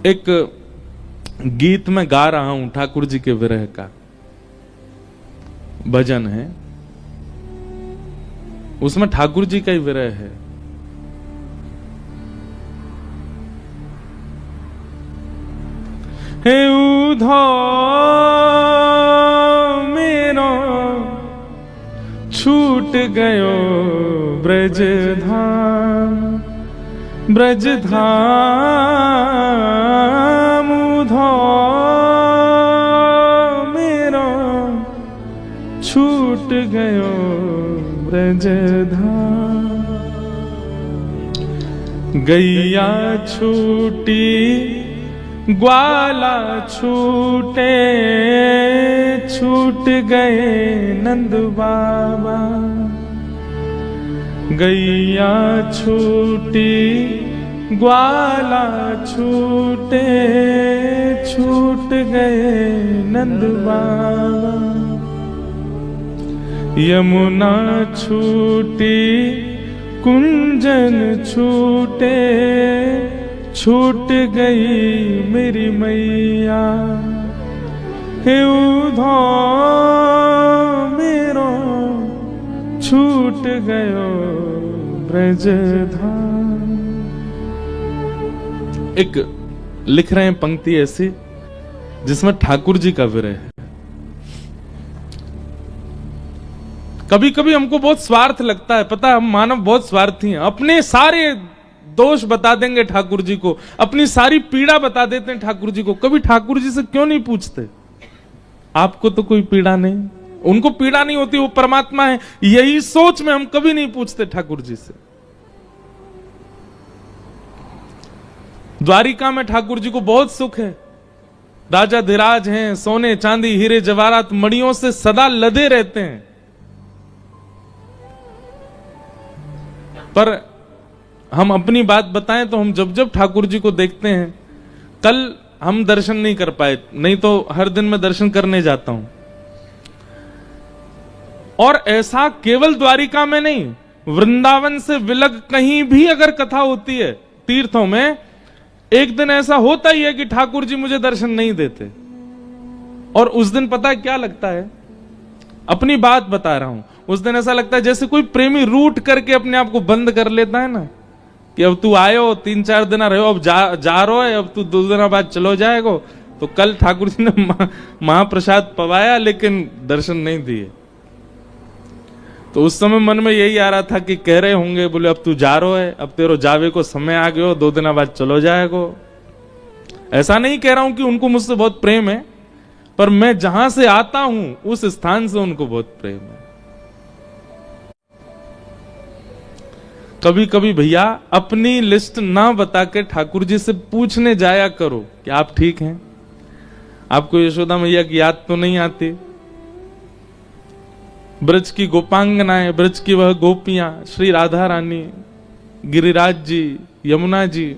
एक गीत में गा रहा हूं, ठाकुर जी के विरह का भजन है, उसमें ठाकुर जी का ही विरह है। हे उधो मेरो छूट गयो ब्रज धाम, ब्रज धाम उधो मेरो छूट गयो ब्रज धाम। गैया छूटी ग्वाला छूटे, छूट गए नंद बाबा। गैया छूटी ग्वाला छूटे, छूट गए नंद बाबा। यमुना छूटी कुंजन छूटे, छूट गई मेरी मैया। हे उधो मेरो छूट गयो ब्रज धाम। एक लिख रहे हैं पंक्ति ऐसी जिसमें ठाकुर जी का विरह है। कभी कभी हमको बहुत स्वार्थ लगता है, पता है, हम मानव बहुत स्वार्थी हैं। अपने सारे दोष बता देंगे ठाकुर जी को, अपनी सारी पीड़ा बता देते हैं ठाकुर जी को। कभी ठाकुर जी से क्यों नहीं पूछते, आपको तो कोई पीड़ा नहीं, उनको पीड़ा नहीं होती, वो परमात्मा है। यही सोच में हम कभी नहीं पूछते ठाकुर जी से। द्वारिका में ठाकुर जी को बहुत सुख है, राजा धीराज हैं, सोने चांदी हीरे जवाहरात मणियों से सदा लदे रहते हैं। पर हम अपनी बात बताएं तो हम जब जब ठाकुर जी को देखते हैं, कल हम दर्शन नहीं कर पाए, नहीं तो हर दिन मैं दर्शन करने जाता हूं। और ऐसा केवल द्वारिका में नहीं, वृंदावन से विलग कहीं भी अगर कथा होती है तीर्थों में, एक दिन ऐसा होता ही है कि ठाकुर जी मुझे दर्शन नहीं देते। और उस दिन पता है क्या लगता है, अपनी बात बता रहा हूं, उस दिन ऐसा लगता है जैसे कोई प्रेमी रूट करके अपने आप को बंद कर लेता है ना, कि अब तू आयो 3-4 दिन रहो, अब जा रहो है, अब तू 2 दिन बाद चलो जाएगो। तो कल ठाकुर जी ने महाप्रसाद पवाया लेकिन दर्शन नहीं दिए। तो उस समय मन में यही आ रहा था कि कह रहे होंगे, बोले अब तू जा रहो है, अब तेरो जावे को समय आ गयो, 2 दिन बाद चलो जाएगो। ऐसा नहीं कह रहा हूं कि उनको मुझसे बहुत प्रेम है, पर मैं जहां से आता हूं उस स्थान से उनको बहुत प्रेम है। कभी कभी भैया अपनी लिस्ट ना बता के ठाकुर जी से पूछने जाया करो कि आप ठीक हैं, आपको यशोदा मैया की याद तो नहीं आती। ब्रज की गोपांगनाएं, ब्रज की वह गोपियां, श्री राधा रानी, गिरिराज जी, यमुना जी,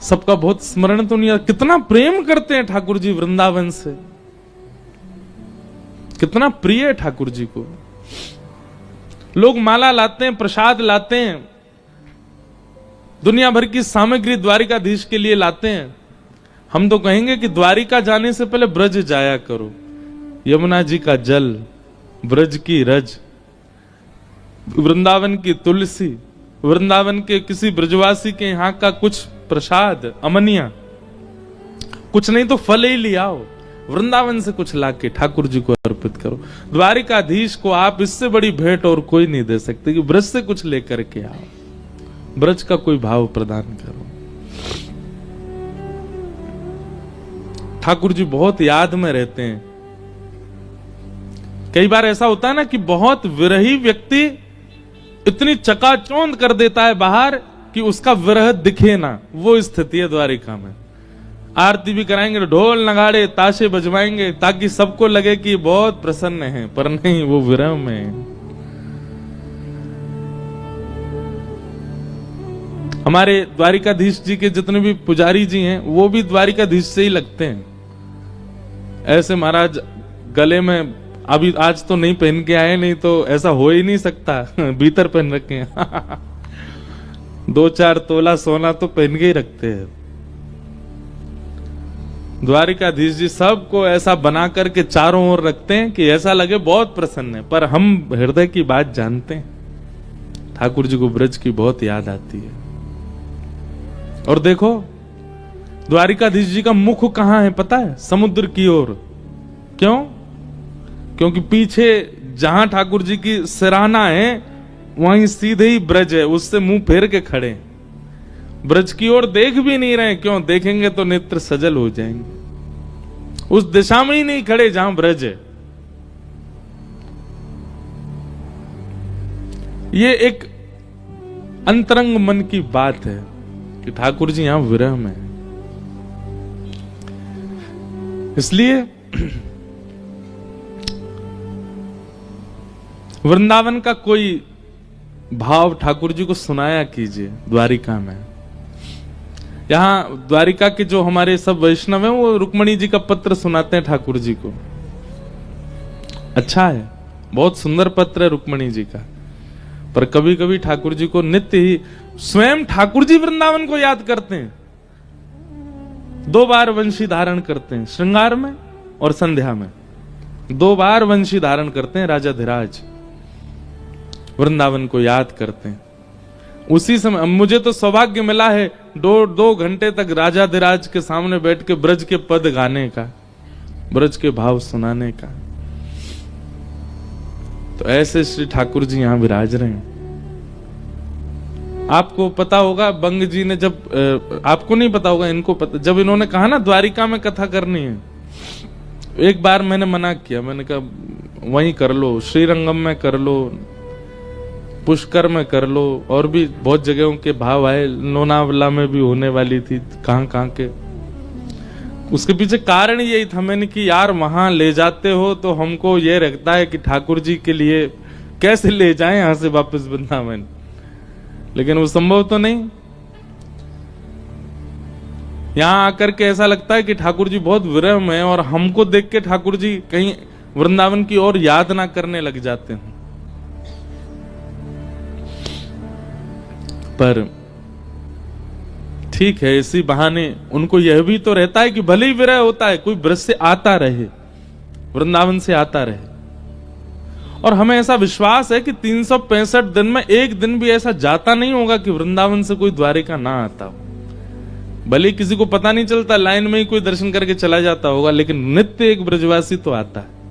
सबका बहुत स्मरण तो नहीं। कितना प्रेम करते हैं ठाकुर जी वृंदावन से, कितना प्रिय है ठाकुर जी को। लोग माला लाते हैं, प्रसाद लाते हैं, दुनिया भर की सामग्री द्वारिकाधीश के लिए लाते हैं। हम तो कहेंगे कि द्वारिका जाने से पहले ब्रज जाया करो, यमुना जी का जल, ब्रज की रज, वृंदावन की तुलसी, वृंदावन के किसी ब्रजवासी के यहाँ का कुछ प्रसाद, अमनिया, कुछ नहीं तो फल ही ले आओ, वृंदावन से कुछ लाके ठाकुर जी को अर्पित करो। द्वारिकाधीश को आप इससे बड़ी भेंट और कोई नहीं दे सकते कि ब्रज से कुछ लेकर के आओ, ब्रज का कोई भाव प्रदान करो। ठाकुर जी बहुत याद में रहते हैं। कई बार ऐसा होता है ना कि बहुत विरही व्यक्ति इतनी चकाचौंध कर देता है बाहर कि उसका विरह दिखे ना, वो स्थिति है द्वारिका में। आरती भी कराएंगे, ढोल नगाड़े ताशे बजवाएंगे ताकि सबको लगे कि बहुत प्रसन्न है, पर नहीं, वो विरह में। हमारे द्वारिकाधीश जी के जितने भी पुजारी जी हैं वो भी द्वारिकाधीश से ही लगते हैं। ऐसे महाराज गले में अभी आज तो नहीं पहन के आए, नहीं तो ऐसा हो ही नहीं सकता, भीतर पहन रखे हैं। 2-4 तोला सोना तो पहन के ही रखते हैं। द्वारिकाधीश जी सबको ऐसा बना करके चारों ओर रखते हैं कि ऐसा लगे बहुत प्रसन्न है, पर हम हृदय की बात जानते हैं। ठाकुर जी को ब्रज की बहुत याद आती है। और देखो द्वारिकाधीश जी का मुख कहां है पता है? समुद्र की ओर। क्यों? क्योंकि पीछे जहां ठाकुर जी की सिराना है वहीं सीधे ही ब्रज है, उससे मुंह फेर के खड़े हैं। ब्रज की ओर देख भी नहीं रहे। क्यों? देखेंगे तो नेत्र सजल हो जाएंगे। उस दिशा में ही नहीं खड़े जहां ब्रज है। ये एक अंतरंग मन की बात है कि ठाकुर जी यहां विरह में है। इसलिए वृंदावन का कोई भाव ठाकुर जी को सुनाया कीजिए द्वारिका में। यहां द्वारिका के जो हमारे सब वैष्णव हैं वो रुक्मणी जी का पत्र सुनाते हैं ठाकुर जी को। अच्छा है, बहुत सुंदर पत्र है रुक्मणी जी का। पर कभी कभी ठाकुर जी को नित्य ही स्वयं ठाकुर जी वृंदावन को याद करते हैं। 2 बार वंशी धारण करते हैं, श्रृंगार में और संध्या में 2 बार वंशी धारण करते हैं। राजाधिराज वृंदावन को याद करते हैं। उसी समय मुझे तो सौभाग्य मिला है 2 घंटे तक राजाधिराज के सामने बैठ के ब्रज के पद गाने का, ब्रज के भाव सुनाने का। तो ऐसे श्री ठाकुर जी यहां विराज रहे हैं। आपको पता होगा बंग जी ने जब, आपको नहीं पता होगा, इनको पता, जब इन्होंने कहा ना द्वारिका में कथा करनी है, एक बार मैंने मना किया। मैंने कहा वहीं कर लो, श्रीरंगम में कर लो, पुष्कर में कर लो, और भी बहुत जगहों के भाव आए, लोनावला में भी होने वाली थी, कहां के। उसके पीछे कारण यही था, मैंने कि यार वहां ले जाते हो तो हमको ये रखता है कि ठाकुर जी के लिए कैसे ले जाएं यहां से वापस वृंदावन, लेकिन वो संभव तो नहीं। यहां आकर के ऐसा लगता है कि ठाकुर जी बहुत विरह में है और हमको देख के ठाकुर जी कहीं वृंदावन की ओर याद ना करने लग जाते हैं। पर ठीक है, इसी बहाने उनको यह भी तो रहता है कि भले ही विरह होता है, कोई ब्रज से आता रहे, वृंदावन से आता रहे। और हमें ऐसा विश्वास है कि 365 दिन में एक दिन भी ऐसा जाता नहीं होगा कि वृंदावन से कोई द्वारिका ना आता हो। भले किसी को पता नहीं चलता, लाइन में ही कोई दर्शन करके चला जाता होगा, लेकिन नित्य एक ब्रजवासी तो आता है।